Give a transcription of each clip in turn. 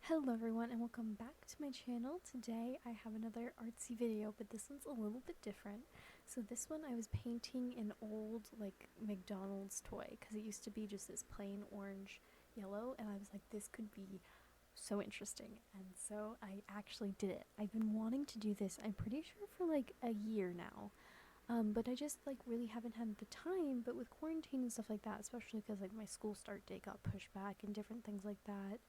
Hello everyone and welcome back to my channel. Today I have another artsy video, but this one's a little bit different. So this one I was painting an old McDonald's toy because it used to be just this plain orange yellow, and I was like, this could be so interesting, and so I actually did it. I've been wanting to do this, I'm pretty sure, for like a year now. But I just really haven't had the time. But with quarantine and stuff like that, especially because my school start date got pushed back and different things like that,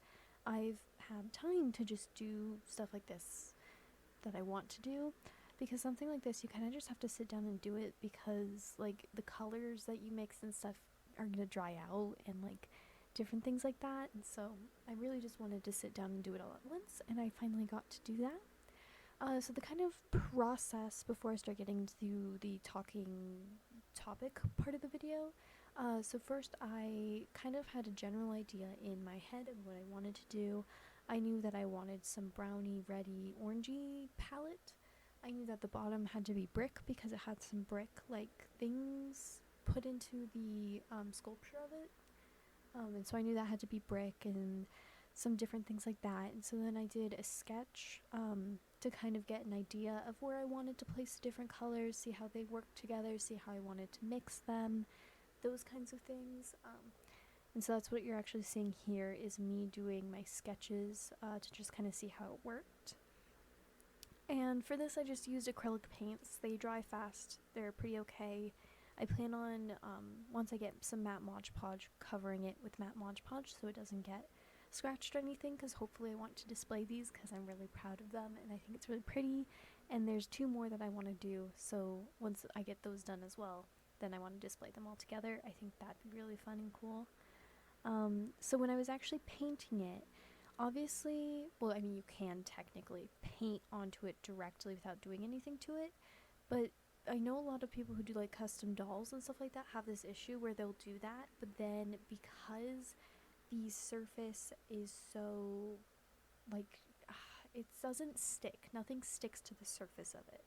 I've had time to just do stuff like this that I want to do. Because something like this, you kind of just have to sit down and do it, because the colors that you mix and stuff are gonna dry out, and different things like that. And so I really just wanted to sit down and do it all at once, and I finally got to do that. So the kind of process before I start getting to the talking topic part of the video. So first I kind of had a general idea in my head of what I wanted to do. I knew that I wanted some browny, reddy, orangey palette. I knew that the bottom had to be brick because it had some brick-like things put into the sculpture of it. And so I knew that had to be brick and some different things like that. And so then I did a sketch to kind of get an idea of where I wanted to place the different colors, see how they worked together, see how I wanted to mix them, those kinds of things. And so that's what you're actually seeing here, is me doing my sketches to just kind of see how it worked. And for this I just used acrylic paints. They dry fast, they're pretty okay. I plan on, once I get some matte Mod Podge, covering it with matte Mod Podge so it doesn't get scratched or anything, because hopefully I want to display these because I'm really proud of them and I think it's really pretty. And there's two more that I want to do, so once I get those done as well, then I want to display them all together. I think that'd be really fun and cool. So when I was actually painting it, obviously, well, I mean, you can technically paint onto it directly without doing anything to it, but I know a lot of people who do custom dolls and stuff like that have this issue where they'll do that, but then because the surface is so it doesn't stick, nothing sticks to the surface of it.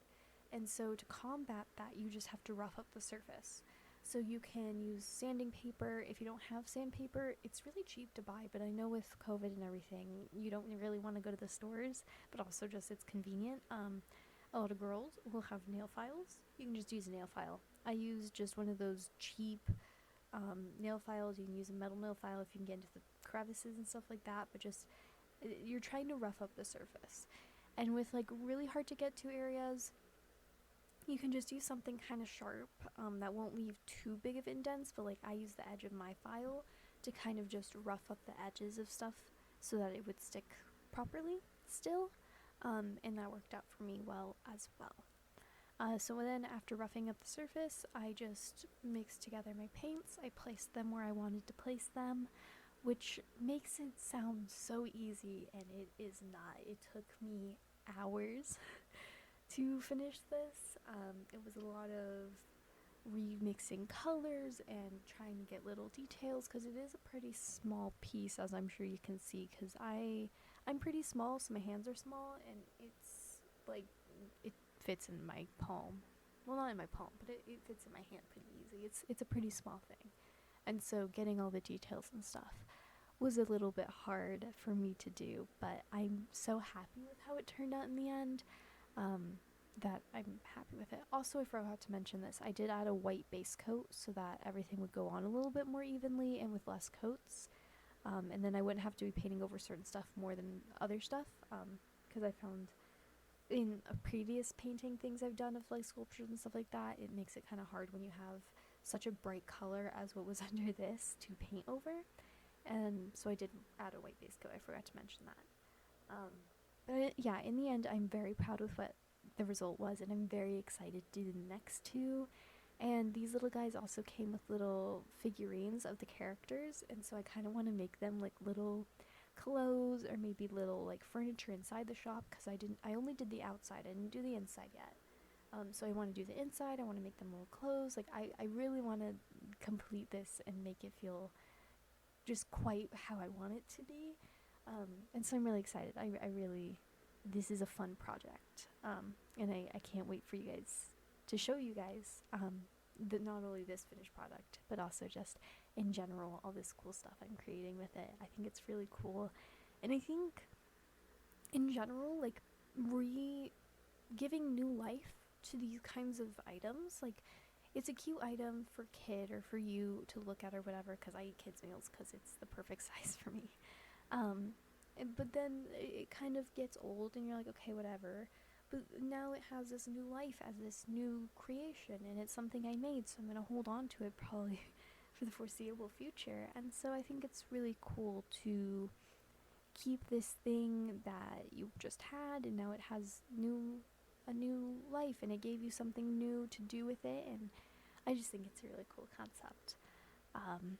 And so to combat that, you just have to rough up the surface. So you can use sanding paper. If you don't have sandpaper, it's really cheap to buy, but I know with COVID and everything, you don't really want to go to the stores, but also just it's convenient. A lot of girls will have nail files. You can just use a nail file. I use just one of those cheap nail files. You can use a metal nail file if you can get into the crevices and stuff like that, but just you're trying to rough up the surface. And with really hard to get to areas, you can just use something kind of sharp that won't leave too big of indents, but I use the edge of my file to kind of just rough up the edges of stuff so that it would stick properly still, and that worked out for me well as well. So then after roughing up the surface, I just mixed together my paints. I placed them where I wanted to place them, which makes it sound so easy, and it is not. It took me hours to finish this. It was a lot of remixing colors and trying to get little details, because it is a pretty small piece, as I'm sure you can see, because I'm pretty small, so my hands are small, and it's it fits in my palm. Well, not in my palm, but it fits in my hand pretty easy. It's a pretty small thing, and so getting all the details and stuff was a little bit hard for me to do, but I'm so happy with how it turned out in the end, that I'm happy with it. Also, I forgot to mention this, I did add a white base coat so that everything would go on a little bit more evenly and with less coats, and then I wouldn't have to be painting over certain stuff more than other stuff, because I found in previous painting things I've done of sculptures and stuff like that, it makes it kind of hard when you have such a bright color as what was under this to paint over. And so I did add a white base coat. I forgot to mention that. But yeah, in the end, I'm very proud with what the result was, and I'm very excited to do the next two. And these little guys also came with little figurines of the characters, and so I kind of want to make them little clothes, or maybe little furniture inside the shop, because I only did the outside, I didn't do the inside yet. So I want to do the inside. I want to make them little clothes. I really want to complete this and make it feel just quite how I want it to be, and so I'm really excited. I really, this is a fun project, and I can't wait for you guys to show you guys not only this finished product, but also just in general all this cool stuff I'm creating with it. I think it's really cool, and I think in general, like giving new life to these kinds of items. Like, it's a cute item for kid or for you to look at or whatever, because I eat kids meals because it's the perfect size for me. um but then it kind of gets old and you're like, okay, whatever. But now it has this new life as this new creation, and it's something I made, so I'm going to hold on to it probably for the foreseeable future. And so I think it's really cool to keep this thing that you just had, and now it has a new life, and it gave you something new to do with it. And I just think it's a really cool concept. um,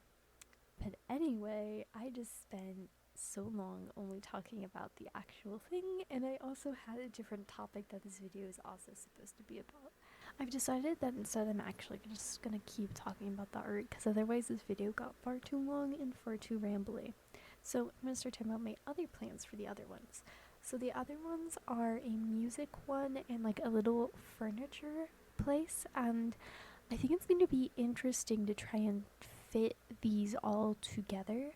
but anyway, I just spent so long only talking about the actual thing, and I also had a different topic that this video is also supposed to be about. I've decided that instead I'm actually just gonna keep talking about the art, because otherwise this video got far too long and far too rambly. So I'm gonna start talking about my other plans for the other ones. So the other ones are a music one and like a little furniture place, and I think it's going to be interesting to try and fit these all together,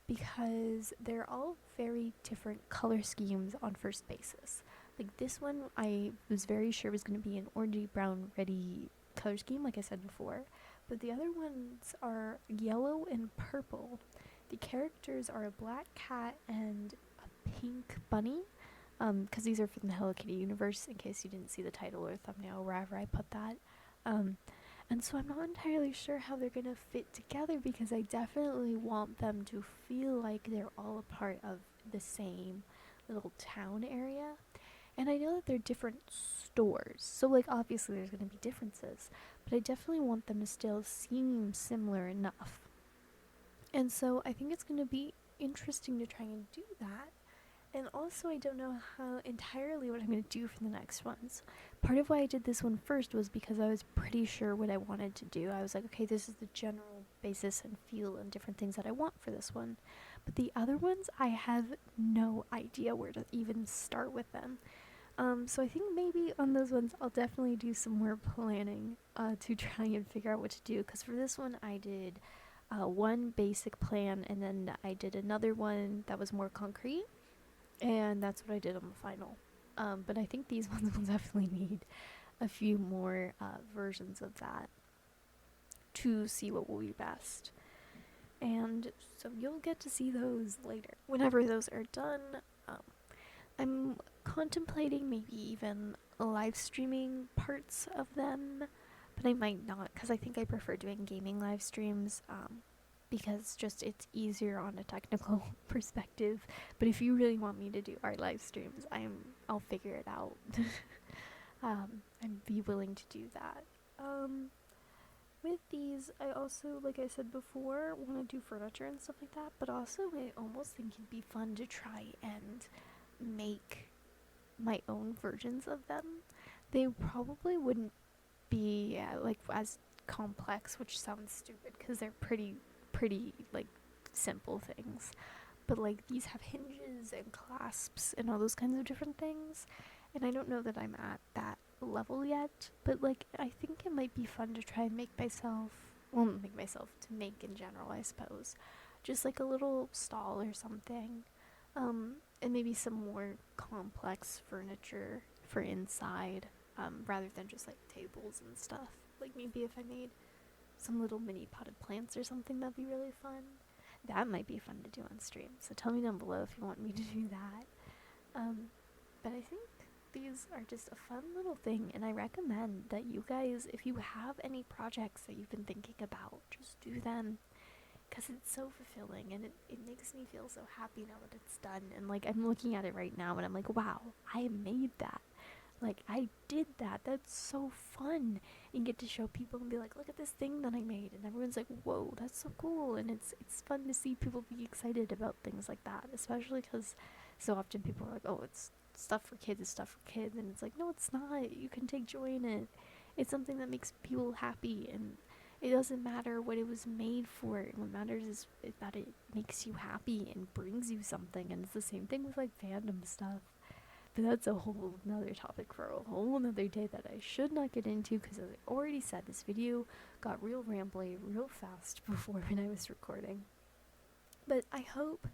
because they're all very different color schemes on first basis. Like this one, I was very sure was going to be an orangey brown reddy color scheme, like I said before, but the other ones are yellow and purple. The characters are a black cat and a pink bunny, because these are from the Hello Kitty universe, in case you didn't see the title or thumbnail, wherever I put that. And so I'm not entirely sure how they're gonna fit together, because I definitely want them to feel like they're all a part of the same little town area. And I know that they're different stores, so like obviously there's gonna be differences, but I definitely want them to still seem similar enough. And so I think it's gonna be interesting to try and do that. And also, I don't know how entirely what I'm going to do for the next ones. Part of why I did this one first was because I was pretty sure what I wanted to do. I was like, okay, this is the general basis and feel and different things that I want for this one. But the other ones, I have no idea where to even start with them. So I think maybe on those ones, I'll definitely do some more planning to try and figure out what to do. Because for this one, I did one basic plan, and then I did another one that was more concrete. And that's what I did on the final. But I think these ones will definitely need a few more versions of that to see what will be best. And so you'll get to see those later. Whenever those are done, I'm contemplating maybe even live streaming parts of them, but I might not, because I think I prefer doing gaming live streams. Because just it's easier on a technical perspective. But if you really want me to do art live streams, I'll figure it out. I'd be willing to do that. With these, I also, like I said before, want to do furniture and stuff like that, but also I almost think it'd be fun to try and make my own versions of them. They probably wouldn't be like as complex, which sounds stupid because they're pretty like simple things, but like these have hinges and clasps and all those kinds of different things, and I don't know that I'm at that level yet, but like I think it might be fun to try and make myself, well, not make myself, to make in general, I suppose, just like a little stall or something, and maybe some more complex furniture for inside, rather than just like tables and stuff. Like maybe if I made some little mini potted plants or something, that'd be really fun. That might be fun to do on stream, so tell me down below if you want me to do that. But I think these are just a fun little thing, and I recommend that you guys, if you have any projects that you've been thinking about, just do them, because it's so fulfilling, and it makes me feel so happy now that it's done. And like I'm looking at it right now and I'm like, wow, I made that. Like, I did that. That's so fun. And get to show people and be like, look at this thing that I made. And everyone's like, whoa, that's so cool. And it's fun to see people be excited about things like that. Especially because so often people are like, oh, it's stuff for kids. It's stuff for kids. And it's like, no, it's not. You can take joy in it. It's something that makes people happy. And it doesn't matter what it was made for. What matters is that it makes you happy and brings you something. And it's the same thing with, like, fandom stuff. But that's a whole nother topic for a whole nother day that I should not get into, because as I already said, this video got real rambly real fast before when I was recording. But I hope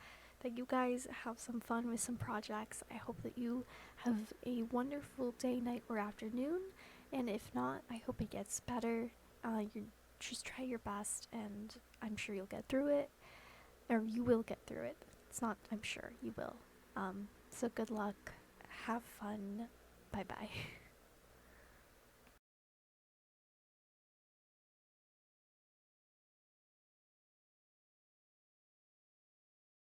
that you guys have some fun with some projects. I hope that you have a wonderful day, night, or afternoon. And if not, I hope it gets better. You just try your best, and I'm sure you'll get through it. Or you will get through it. It's not, I'm sure you will. So good luck. Have fun. Bye bye.